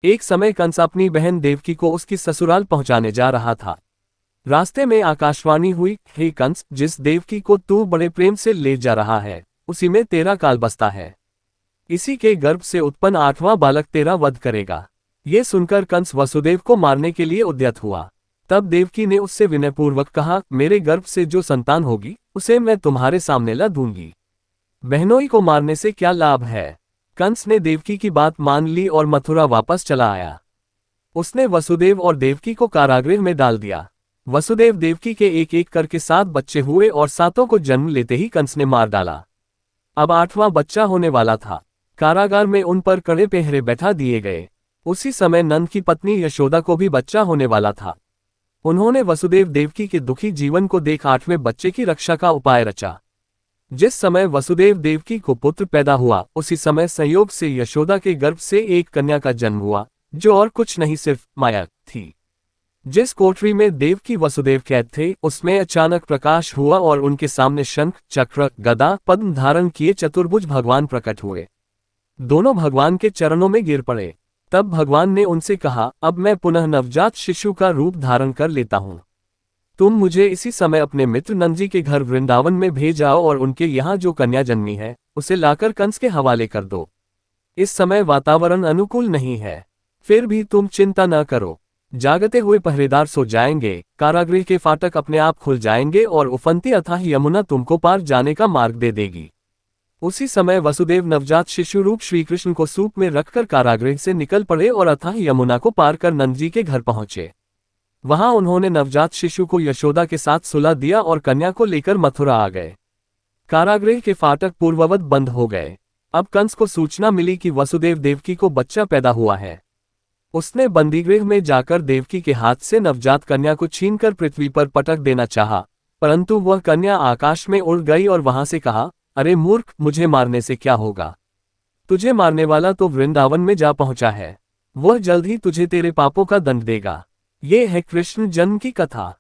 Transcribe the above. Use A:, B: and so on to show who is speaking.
A: एक समय कंस अपनी बहन देवकी को उसकी ससुराल पहुंचाने जा रहा था। रास्ते में आकाशवाणी हुई, हे कंस, जिस देवकी को तू बड़े प्रेम से ले जा रहा है उसी में तेरा काल बसता है। इसी के गर्भ से उत्पन्न 8वां बालक तेरा वध करेगा। ये सुनकर कंस वसुदेव को मारने के लिए उद्यत हुआ। तब देवकी ने उससे विनयपूर्वक कहा, मेरे गर्भ से जो संतान होगी उसे मैं तुम्हारे सामने ला दूंगी। बहनोई को मारने से क्या लाभ है। कंस ने देवकी की बात मान ली और मथुरा वापस चला आया। उसने वसुदेव और देवकी को कारागृह में डाल दिया। वसुदेव देवकी के एक एक करके 7 बच्चे हुए और 7 को जन्म लेते ही कंस ने मार डाला। अब 8वां बच्चा होने वाला था। कारागार में उन पर कड़े पहरे बैठा दिए गए। उसी समय नंद की पत्नी यशोदा को भी बच्चा होने वाला था। उन्होंने वसुदेव देवकी के दुखी जीवन को देख 8वें बच्चे की रक्षा का उपाय रचा। जिस समय वसुदेव देवकी को पुत्र पैदा हुआ उसी समय संयोग से यशोदा के गर्भ से एक कन्या का जन्म हुआ, जो और कुछ नहीं सिर्फ माया थी। जिस कोठरी में देवकी वसुदेव कैद थे उसमें अचानक प्रकाश हुआ और उनके सामने शंख, चक्र, गदा, पद्म धारण किए चतुर्भुज भगवान प्रकट हुए। दोनों भगवान के चरणों में गिर पड़े। तब भगवान ने उनसे कहा, अब मैं पुनः नवजात शिशु का रूप धारण कर लेता हूं। तुम मुझे इसी समय अपने मित्र नंद जी के घर वृंदावन में भेज आओ और उनके यहाँ जो कन्या जन्मी है उसे लाकर कंस के हवाले कर दो। इस समय वातावरण अनुकूल नहीं है, फिर भी तुम चिंता न करो। जागते हुए पहरेदार सो जाएंगे, कारागृह के फाटक अपने आप खुल जाएंगे और उफनती अथाह यमुना तुमको पार जाने का मार्ग दे देगी। उसी समय वसुदेव नवजात शिशु रूप श्रीकृष्ण को सूप में रखकर कारागृह से निकल पड़े और अथाह यमुना को पार कर नंद जी के घर पहुंचे। वहां उन्होंने नवजात शिशु को यशोदा के साथ सुला दिया और कन्या को लेकर मथुरा आ गए। कारागृह के फाटक पूर्ववत बंद हो गए। अब कंस को सूचना मिली कि वसुदेव देवकी को बच्चा पैदा हुआ है। उसने बंदीगृह में जाकर देवकी के हाथ से नवजात कन्या को छीनकर पृथ्वी पर पटक देना चाहा, परंतु वह कन्या आकाश में उड़ गई और वहां से कहा, अरे मूर्ख, मुझे मारने से क्या होगा। तुझे मारने वाला तो वृंदावन में जा पहुंचा है। वह जल्द ही तुझे तेरे पापों का दंड देगा। ये है कृष्ण जन्म की कथा।